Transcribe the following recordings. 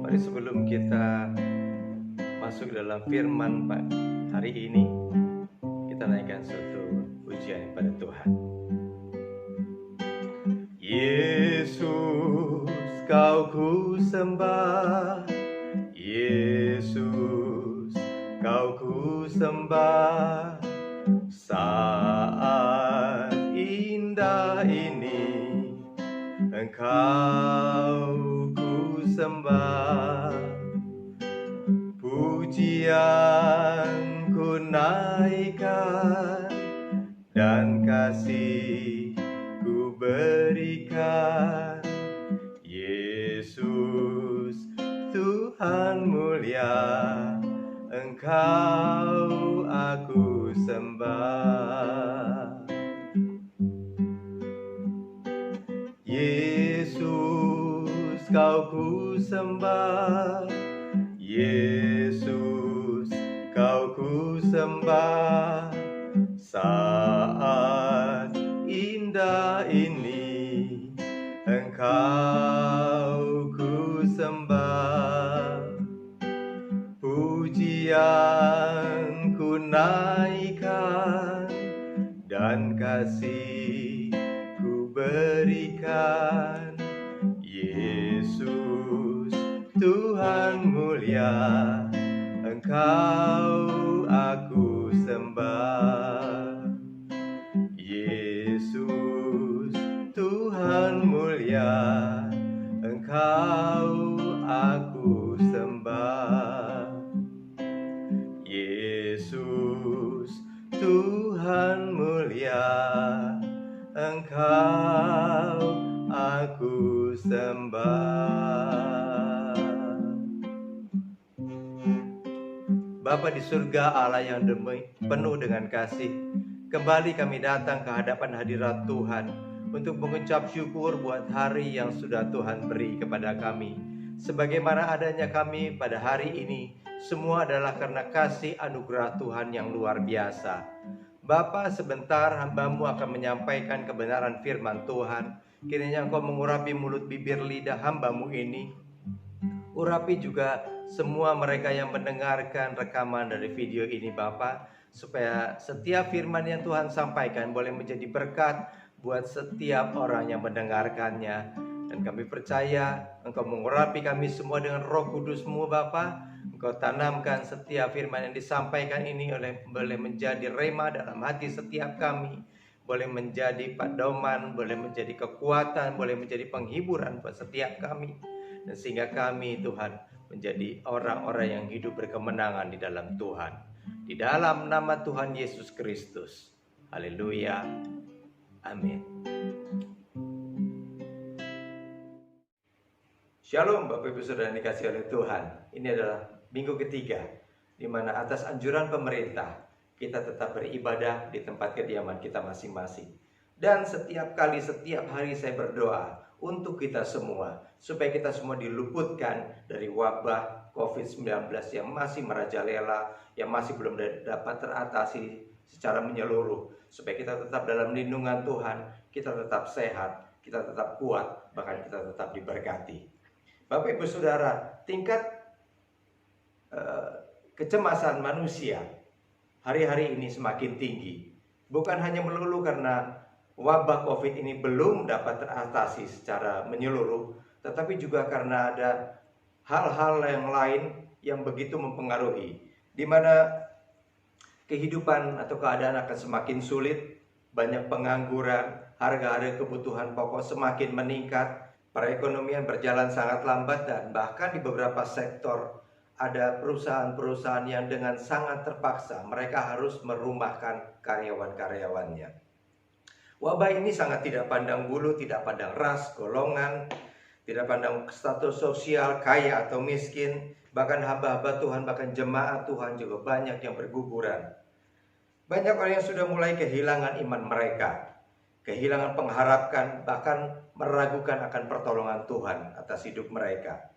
Mari sebelum kita masuk dalam firman Pak hari ini, kita naikkan suatu pujian kepada Tuhan. Yesus, Kau ku sembah, Yesus, Kau ku sembah. Saat indah ini Engkau ku sembah, pujian ku naikkan dan kasih ku berikan. Yesus, Tuhan mulia, Engkau aku sembah. Yesus, Kau ku sembah, Yesus, Kau ku sembah. Saat indah ini Engkau ku sembah, pujian ku naikkan dan kasih ku berikan. Yesus, Tuhan mulia, Engkau aku sembah. Yesus, Tuhan mulia, Engkau aku sembah. Yesus, Tuhan mulia, Engkau aku sembah. Bapa di surga, Allah yang penuh dengan kasih, kembali kami datang ke hadapan hadirat Tuhan untuk mengucap syukur buat hari yang sudah Tuhan beri kepada kami. Sebagaimana adanya kami pada hari ini, semua adalah karena kasih anugerah Tuhan yang luar biasa. Bapa, sebentar hamba-Mu akan menyampaikan kebenaran firman Tuhan. Kiranya Engkau mengurapi mulut bibir lidah hamba-Mu ini. Urapi juga semua mereka yang mendengarkan rekaman dari video ini Bapa, supaya setiap firman yang Tuhan sampaikan boleh menjadi berkat buat setiap orang yang mendengarkannya. Dan kami percaya Engkau mengurapi kami semua dengan Roh Kudus-Mu Bapa. Engkau tanamkan setiap firman yang disampaikan ini boleh menjadi rema dalam hati setiap kami, boleh menjadi pedoman, boleh menjadi kekuatan, boleh menjadi penghiburan buat setiap kami. Dan sehingga kami Tuhan menjadi orang-orang yang hidup berkemenangan di dalam Tuhan. Di dalam nama Tuhan Yesus Kristus. Haleluya. Amin. Shalom Bapak Ibu Saudara yang dikasihi oleh Tuhan. Ini adalah minggu ketiga, di mana atas anjuran pemerintah kita tetap beribadah di tempat kediaman kita masing-masing. Dan setiap hari saya berdoa untuk kita semua, supaya kita semua diluputkan dari wabah COVID-19 yang masih merajalela, yang masih belum dapat teratasi secara menyeluruh. Supaya kita tetap dalam lindungan Tuhan, kita tetap sehat, kita tetap kuat, bahkan kita tetap diberkati. Bapak Ibu Saudara, tingkat kecemasan manusia hari-hari ini semakin tinggi. Bukan hanya melulu karena wabah COVID ini belum dapat teratasi secara menyeluruh, tetapi juga karena ada hal-hal yang lain yang begitu mempengaruhi, di mana kehidupan atau keadaan akan semakin sulit, banyak pengangguran, harga-harga kebutuhan pokok semakin meningkat, perekonomian berjalan sangat lambat, dan bahkan di beberapa sektor ada perusahaan-perusahaan yang dengan sangat terpaksa mereka harus merumahkan karyawan-karyawannya. Wabah ini sangat tidak pandang bulu, tidak pandang ras, golongan, tidak pandang status sosial, kaya atau miskin. Bahkan hamba-hamba Tuhan, bahkan jemaat Tuhan juga banyak yang berguguran. Banyak orang yang sudah mulai kehilangan iman mereka, kehilangan pengharapan, bahkan meragukan akan pertolongan Tuhan atas hidup mereka.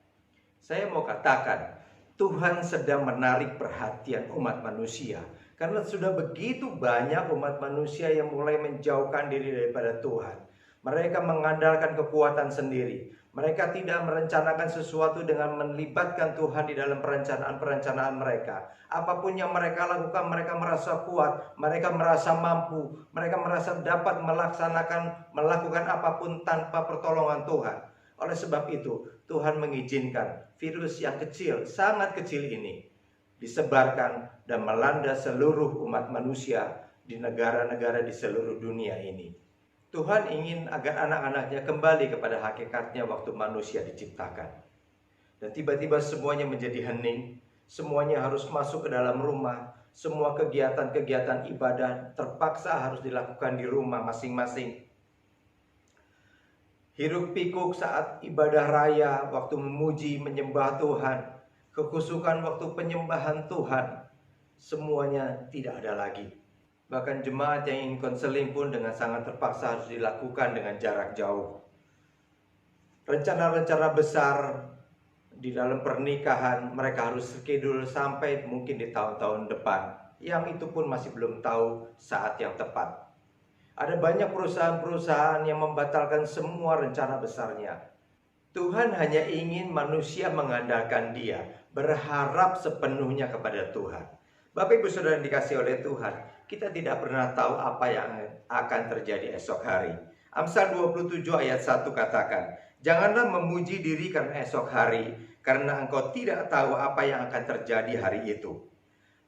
Saya mau katakan, Tuhan sedang menarik perhatian umat manusia. Karena sudah begitu banyak umat manusia yang mulai menjauhkan diri daripada Tuhan. Mereka mengandalkan kekuatan sendiri. Mereka tidak merencanakan sesuatu dengan melibatkan Tuhan di dalam perencanaan-perencanaan mereka. Apapun yang mereka lakukan, mereka merasa kuat, mereka merasa mampu, mereka merasa dapat melakukan apapun tanpa pertolongan Tuhan. Oleh sebab itu, Tuhan mengizinkan virus yang kecil, sangat kecil ini disebarkan dan melanda seluruh umat manusia di negara-negara di seluruh dunia ini. Tuhan ingin agar anak-anaknya kembali kepada hakikatnya waktu manusia diciptakan. Dan tiba-tiba semuanya menjadi hening, semuanya harus masuk ke dalam rumah, semua kegiatan-kegiatan ibadah terpaksa harus dilakukan di rumah masing-masing. Hiruk pikuk saat ibadah raya, waktu memuji, menyembah Tuhan, kekhusukan waktu penyembahan Tuhan, semuanya tidak ada lagi. Bahkan jemaat yang ingin konseling pun dengan sangat terpaksa harus dilakukan dengan jarak jauh. Rencana-rencana besar di dalam pernikahan mereka harus schedule sampai mungkin di tahun-tahun depan. Yang itu pun masih belum tahu saat yang tepat. Ada banyak perusahaan-perusahaan yang membatalkan semua rencana besarnya. Tuhan hanya ingin manusia mengandalkan Dia, berharap sepenuhnya kepada Tuhan. Bapak Ibu Saudara dikasih oleh Tuhan, kita tidak pernah tahu apa yang akan terjadi esok hari. Amsal 27 ayat 1 katakan, "Janganlah memuji diri karena esok hari, karena engkau tidak tahu apa yang akan terjadi hari itu."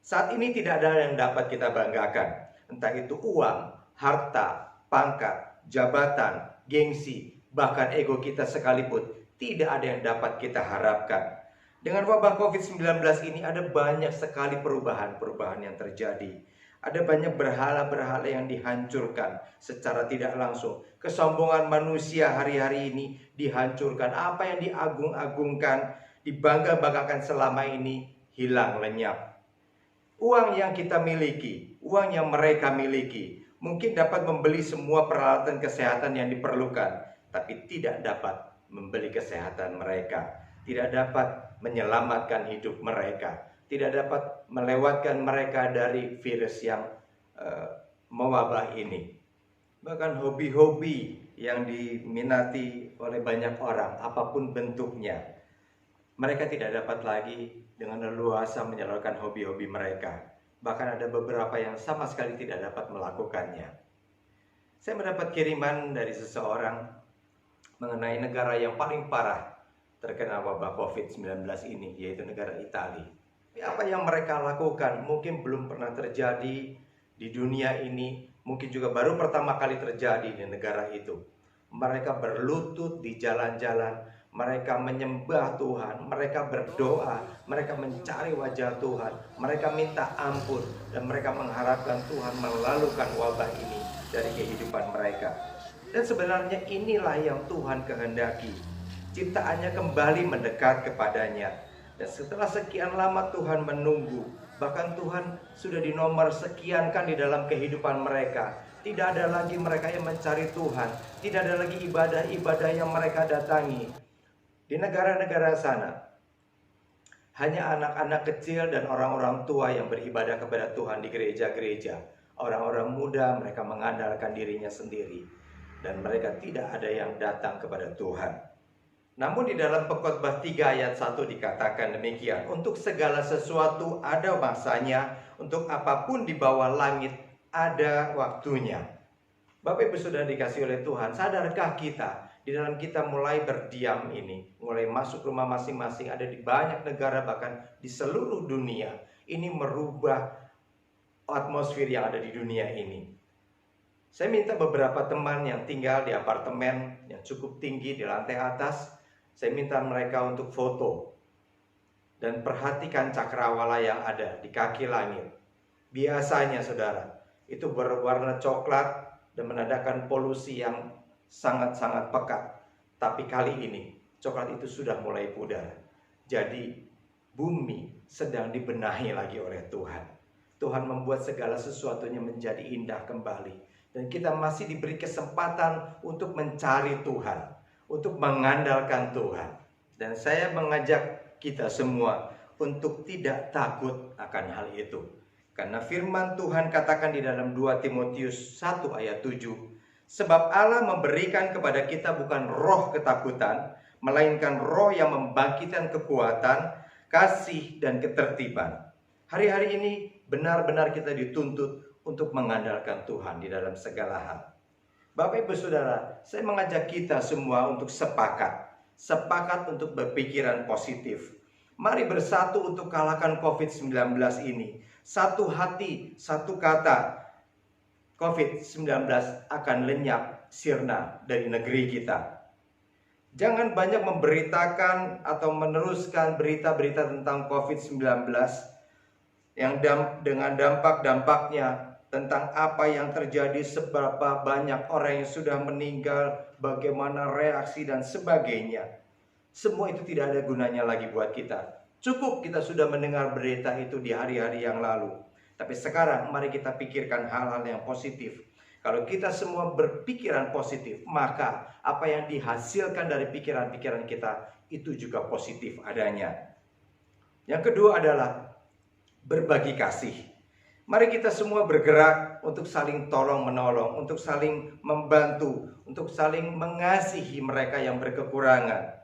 Saat ini tidak ada yang dapat kita banggakan, entah itu uang, harta, pangkat, jabatan, gengsi, bahkan ego kita sekalipun, tidak ada yang dapat kita harapkan. Dengan wabah COVID-19 ini ada banyak sekali perubahan-perubahan yang terjadi. Ada banyak berhala-berhala yang dihancurkan secara tidak langsung. Kesombongan manusia hari-hari ini dihancurkan. Apa yang diagung-agungkan, dibangga-banggakan selama ini hilang lenyap. Uang yang kita miliki, uang yang mereka miliki, mungkin dapat membeli semua peralatan kesehatan yang diperlukan, tapi tidak dapat membeli kesehatan mereka. Tidak dapat menyelamatkan hidup mereka, tidak dapat melewatkan mereka dari virus yang mewabah ini. Bahkan hobi-hobi yang diminati oleh banyak orang, apapun bentuknya, mereka tidak dapat lagi dengan leluasa menyalurkan hobi-hobi mereka. Bahkan ada beberapa yang sama sekali tidak dapat melakukannya. Saya mendapat kiriman dari seseorang mengenai negara yang paling parah terkena wabah COVID-19 ini, yaitu negara Italia. Apa yang mereka lakukan mungkin belum pernah terjadi di dunia ini, mungkin juga baru pertama kali terjadi di negara itu. Mereka berlutut di jalan-jalan, mereka menyembah Tuhan, mereka berdoa, mereka mencari wajah Tuhan, mereka minta ampun, dan mereka mengharapkan Tuhan melalukan wabah ini dari kehidupan mereka. Dan sebenarnya inilah yang Tuhan kehendaki. Ciptaannya kembali mendekat kepadanya. Dan setelah sekian lama Tuhan menunggu, bahkan Tuhan sudah dinomor sekiankan di dalam kehidupan mereka. Tidak ada lagi mereka yang mencari Tuhan, tidak ada lagi ibadah-ibadah yang mereka datangi. Di negara-negara sana, hanya anak-anak kecil dan orang-orang tua yang beribadah kepada Tuhan di gereja-gereja. Orang-orang muda mereka mengandalkan dirinya sendiri, dan mereka tidak ada yang datang kepada Tuhan. Namun di dalam Pengkhotbah 3 ayat 1 dikatakan demikian, untuk segala sesuatu ada masanya, untuk apapun di bawah langit ada waktunya. Bapak Ibu Saudara dikasih oleh Tuhan, sadarkah kita di dalam kita mulai berdiam ini, mulai masuk rumah masing-masing, ada di banyak negara bahkan di seluruh dunia, ini merubah atmosfer yang ada di dunia ini. Saya minta beberapa teman yang tinggal di apartemen yang cukup tinggi di lantai atas, saya minta mereka untuk foto dan perhatikan cakrawala yang ada di kaki langit. Biasanya saudara, itu berwarna coklat dan menandakan polusi yang sangat-sangat pekat. Tapi kali ini, coklat itu sudah mulai pudar. Jadi, bumi sedang dibenahi lagi oleh Tuhan. Tuhan membuat segala sesuatunya menjadi indah kembali. Dan kita masih diberi kesempatan untuk mencari Tuhan, untuk mengandalkan Tuhan. Dan saya mengajak kita semua untuk tidak takut akan hal itu. Karena firman Tuhan katakan di dalam 2 Timotius 1 ayat 7, Sebab Allah memberikan kepada kita bukan roh ketakutan, melainkan roh yang membangkitkan kekuatan, kasih, dan ketertiban. Hari-hari ini benar-benar kita dituntut untuk mengandalkan Tuhan di dalam segala hal. Bapak Ibu Saudara, saya mengajak kita semua untuk sepakat untuk berpikiran positif. Mari bersatu untuk kalahkan COVID-19 ini. Satu hati, satu kata, COVID-19 akan lenyap sirna dari negeri kita. Jangan banyak memberitakan atau meneruskan berita-berita tentang COVID-19 yang dengan dampak-dampaknya, tentang apa yang terjadi, seberapa banyak orang yang sudah meninggal, bagaimana reaksi dan sebagainya. Semua itu tidak ada gunanya lagi buat kita. Cukup kita sudah mendengar berita itu di hari-hari yang lalu. Tapi sekarang mari kita pikirkan hal-hal yang positif. Kalau kita semua berpikiran positif, maka apa yang dihasilkan dari pikiran-pikiran kita itu juga positif adanya. Yang kedua adalah berbagi kasih. Mari kita semua bergerak untuk saling tolong-menolong, untuk saling membantu, untuk saling mengasihi mereka yang berkekurangan.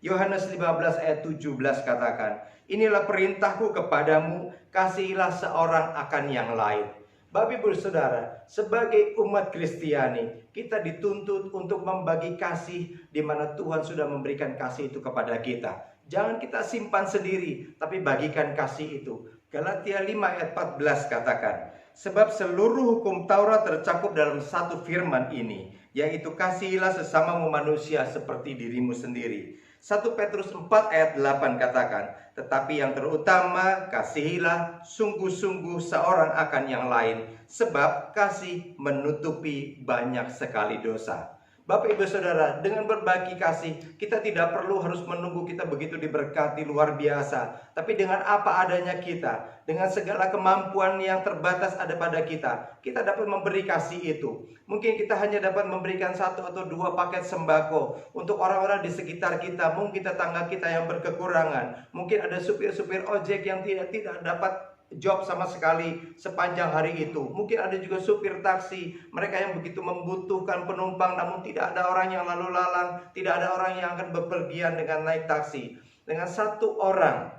Yohanes 15 ayat 17 katakan, "Inilah perintahku kepadamu, kasihilah seorang akan yang lain." Bapak Ibu Saudara, sebagai umat Kristiani, kita dituntut untuk membagi kasih di mana Tuhan sudah memberikan kasih itu kepada kita. Jangan kita simpan sendiri, tapi bagikan kasih itu. Galatia 5 ayat 14 katakan, "Sebab seluruh hukum Taurat tercakup dalam satu firman ini, yaitu kasihilah sesamamu manusia seperti dirimu sendiri." 1 Petrus 4 ayat 8 katakan, "Tetapi yang terutama kasihilah sungguh-sungguh seorang akan yang lain, sebab kasih menutupi banyak sekali dosa." Bapak Ibu Saudara, dengan berbagi kasih, kita tidak perlu harus menunggu kita begitu diberkati luar biasa. Tapi dengan apa adanya kita, dengan segala kemampuan yang terbatas ada pada kita dapat memberi kasih itu. Mungkin kita hanya dapat memberikan 1 atau 2 paket sembako untuk orang-orang di sekitar kita, mungkin tetangga kita yang berkekurangan. Mungkin ada supir-supir ojek yang tidak dapat job sama sekali sepanjang hari itu. Mungkin ada juga supir taksi, mereka yang begitu membutuhkan penumpang namun tidak ada orang yang lalu lalang, tidak ada orang yang akan bepergian dengan naik taksi. Dengan 1 orang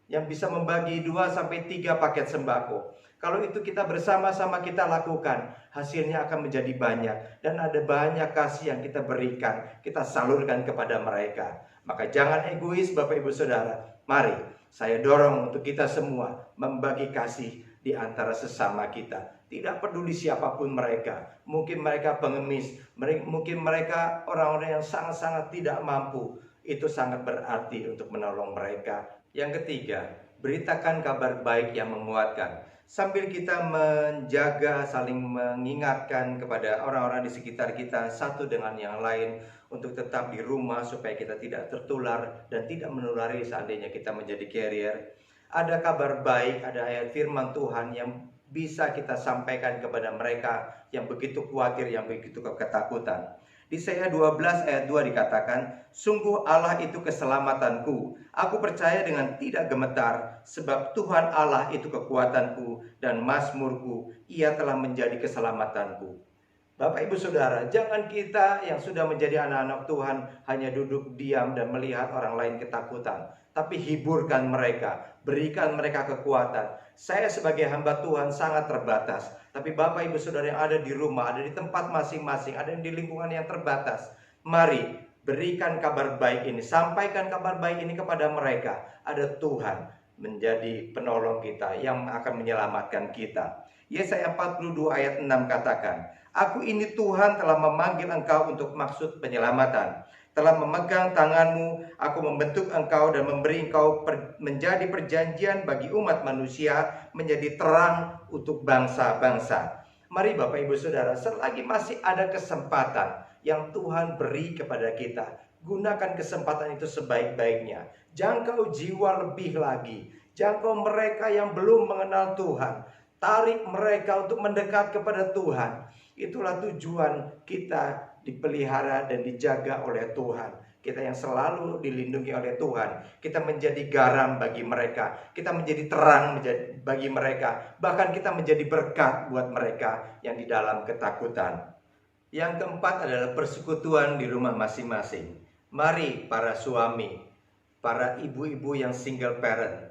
yang bisa membagi 2 sampai 3 paket sembako, kalau itu kita bersama-sama kita lakukan, hasilnya akan menjadi banyak. Dan ada banyak kasih yang kita berikan, kita salurkan kepada mereka. Maka jangan egois Bapak Ibu Saudara. Mari saya dorong untuk kita semua membagi kasih di antara sesama kita. Tidak peduli siapapun mereka. Mungkin mereka pengemis, mungkin mereka orang-orang yang sangat-sangat tidak mampu. Itu sangat berarti untuk menolong mereka. Yang ketiga, beritakan kabar baik yang menguatkan. Sambil kita menjaga, saling mengingatkan kepada orang-orang di sekitar kita satu dengan yang lain untuk tetap di rumah supaya kita tidak tertular dan tidak menulari seandainya kita menjadi carrier. Ada kabar baik, ada ayat firman Tuhan yang bisa kita sampaikan kepada mereka yang begitu khawatir, yang begitu ketakutan. Di Yesaya 12 ayat 2 dikatakan, "Sungguh Allah itu keselamatanku. Aku percaya dengan tidak gemetar, sebab Tuhan Allah itu kekuatanku dan mazmurku. Ia telah menjadi keselamatanku." Bapak Ibu Saudara, jangan kita yang sudah menjadi anak-anak Tuhan hanya duduk diam dan melihat orang lain ketakutan. Tapi hiburkan mereka, berikan mereka kekuatan. Saya sebagai hamba Tuhan sangat terbatas. Tapi Bapak Ibu Saudara yang ada di rumah, ada di tempat masing-masing, ada di lingkungan yang terbatas. Mari berikan kabar baik ini, sampaikan kabar baik ini kepada mereka. Ada Tuhan menjadi penolong kita yang akan menyelamatkan kita. Yesaya 42 ayat 6 katakan, "Aku ini Tuhan telah memanggil engkau untuk maksud penyelamatan. Telah memegang tanganmu, aku membentuk engkau dan memberi engkau menjadi perjanjian bagi umat manusia, menjadi terang untuk bangsa-bangsa." Mari Bapak Ibu Saudara, selagi masih ada kesempatan yang Tuhan beri kepada kita, gunakan kesempatan itu sebaik-baiknya. Jangkau jiwa lebih lagi, jangkau mereka yang belum mengenal Tuhan. Tarik mereka untuk mendekat kepada Tuhan. Itulah tujuan kita dipelihara dan dijaga oleh Tuhan. Kita yang selalu dilindungi oleh Tuhan. Kita menjadi garam bagi mereka. Kita menjadi terang bagi mereka. Bahkan kita menjadi berkat buat mereka yang di dalam ketakutan. Yang keempat adalah persekutuan di rumah masing-masing. Mari para suami, para ibu-ibu yang single parent,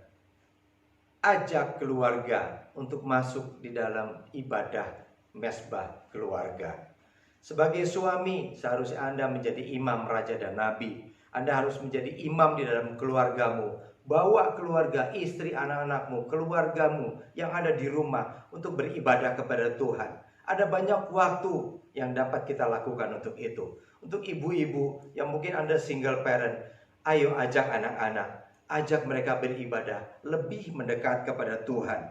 ajak keluarga untuk masuk di dalam ibadah mesbah keluarga. Sebagai suami, seharusnya Anda menjadi imam, raja, dan nabi. Anda harus menjadi imam di dalam keluargamu. Bawa keluarga, istri, anak-anakmu, keluargamu yang ada di rumah untuk beribadah kepada Tuhan. Ada banyak waktu yang dapat kita lakukan untuk itu. Untuk ibu-ibu yang mungkin Anda single parent, ayo ajak anak-anak, ajak mereka beribadah, lebih mendekat kepada Tuhan.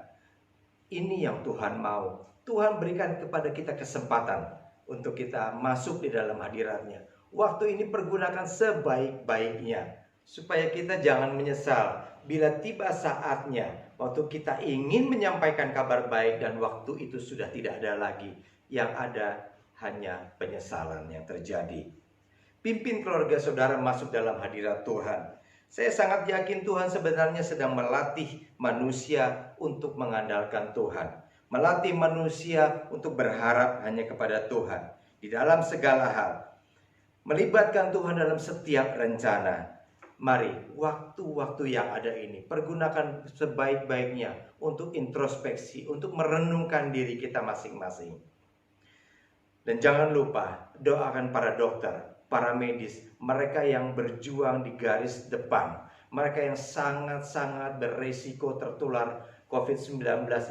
Ini yang Tuhan mau. Tuhan berikan kepada kita kesempatan untuk kita masuk di dalam hadiratnya. Waktu ini pergunakan sebaik-baiknya, supaya kita jangan menyesal bila tiba saatnya waktu kita ingin menyampaikan kabar baik dan waktu itu sudah tidak ada lagi. Yang ada hanya penyesalan yang terjadi. Pimpin keluarga saudara masuk dalam hadirat Tuhan. Saya sangat yakin Tuhan sebenarnya sedang melatih manusia untuk mengandalkan Tuhan. Melatih manusia untuk berharap hanya kepada Tuhan di dalam segala hal. Melibatkan Tuhan dalam setiap rencana. Mari, waktu-waktu yang ada ini pergunakan sebaik-baiknya untuk introspeksi, untuk merenungkan diri kita masing-masing. Dan jangan lupa, doakan para dokter, para medis, mereka yang berjuang di garis depan, mereka yang sangat-sangat beresiko tertular COVID-19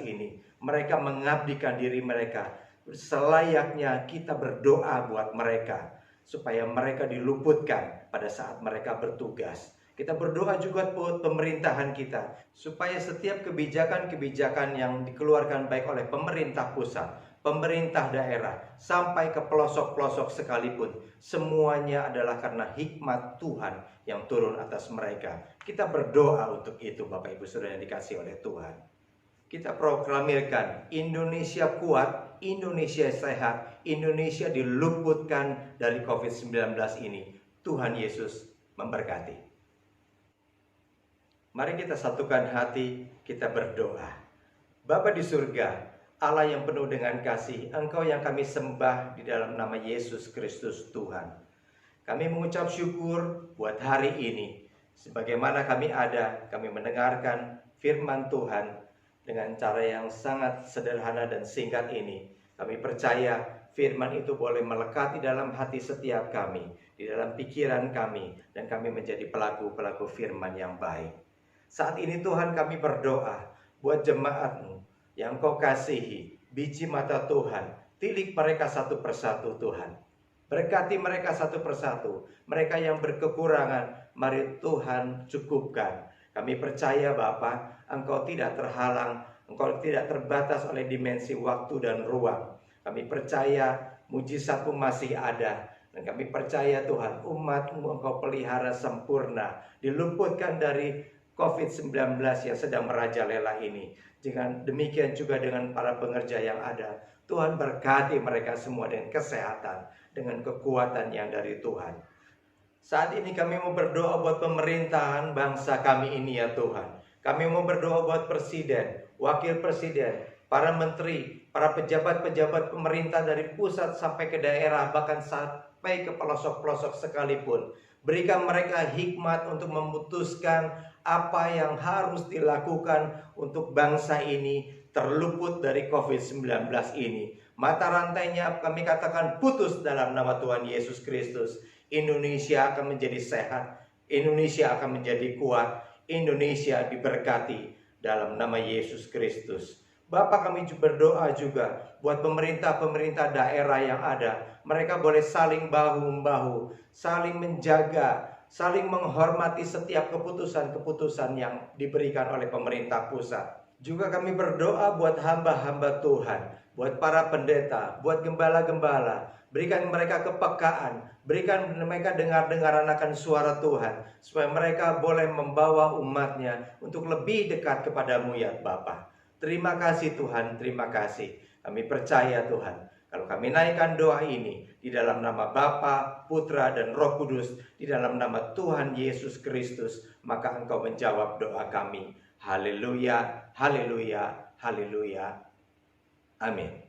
ini. Mereka mengabdikan diri mereka. Selayaknya kita berdoa buat mereka, supaya mereka diluputkan pada saat mereka bertugas. Kita berdoa juga buat pemerintahan kita, supaya setiap kebijakan-kebijakan yang dikeluarkan baik oleh pemerintah pusat, pemerintah daerah, sampai ke pelosok-pelosok sekalipun, semuanya adalah karena hikmat Tuhan yang turun atas mereka. Kita berdoa untuk itu, Bapak Ibu Saudara yang dikasihi oleh Tuhan. Kita proklamirkan Indonesia kuat, Indonesia sehat, Indonesia diluputkan dari COVID-19 ini. Tuhan Yesus memberkati. Mari kita satukan hati, kita berdoa. Bapa di surga, Allah yang penuh dengan kasih, Engkau yang kami sembah di dalam nama Yesus Kristus Tuhan. Kami mengucap syukur buat hari ini. Sebagaimana kami ada, kami mendengarkan firman Tuhan dengan cara yang sangat sederhana dan singkat ini. Kami percaya firman itu boleh melekat di dalam hati setiap kami, di dalam pikiran kami, dan kami menjadi pelaku-pelaku firman yang baik. Saat ini Tuhan kami berdoa buat jemaat-Mu yang Kau kasihi, biji mata Tuhan, tilik mereka satu persatu Tuhan. Berkati mereka satu persatu. Mereka yang berkekurangan, mari Tuhan cukupkan. Kami percaya Bapa, Engkau tidak terhalang, Engkau tidak terbatas oleh dimensi waktu dan ruang. Kami percaya mujizat-Mu masih ada. Dan kami percaya Tuhan, umat-Mu Engkau pelihara sempurna, diluputkan dari COVID-19 yang sedang merajalela ini. Dengan demikian juga dengan para pengerja yang ada. Tuhan berkati mereka semua dengan kesehatan, dengan kekuatan yang dari Tuhan. Saat ini kami mau berdoa buat pemerintahan bangsa kami ini ya Tuhan. Kami mau berdoa buat presiden, wakil presiden, para menteri, para pejabat-pejabat pemerintah dari pusat sampai ke daerah, bahkan sampai ke pelosok-pelosok sekalipun. Berikan mereka hikmat untuk memutuskan apa yang harus dilakukan untuk bangsa ini terluput dari COVID-19 ini. Mata rantainya kami katakan putus dalam nama Tuhan Yesus Kristus. Indonesia akan menjadi sehat, Indonesia akan menjadi kuat, Indonesia diberkati dalam nama Yesus Kristus. Bapak kami berdoa juga buat pemerintah-pemerintah daerah yang ada. Mereka boleh saling bahu-membahu, saling menjaga, saling menghormati setiap keputusan-keputusan yang diberikan oleh pemerintah pusat. Juga kami berdoa buat hamba-hamba Tuhan, buat para pendeta, buat gembala-gembala. Berikan mereka kepekaan, berikan mereka dengar-dengaran akan suara Tuhan, supaya mereka boleh membawa umatnya untuk lebih dekat kepadamu ya Bapa. Terima kasih Tuhan, terima kasih. Kami percaya Tuhan, kalau kami naikkan doa ini di dalam nama Bapa, Putra, dan Roh Kudus, di dalam nama Tuhan Yesus Kristus, maka Engkau menjawab doa kami. Haleluya, haleluya, haleluya. Amin.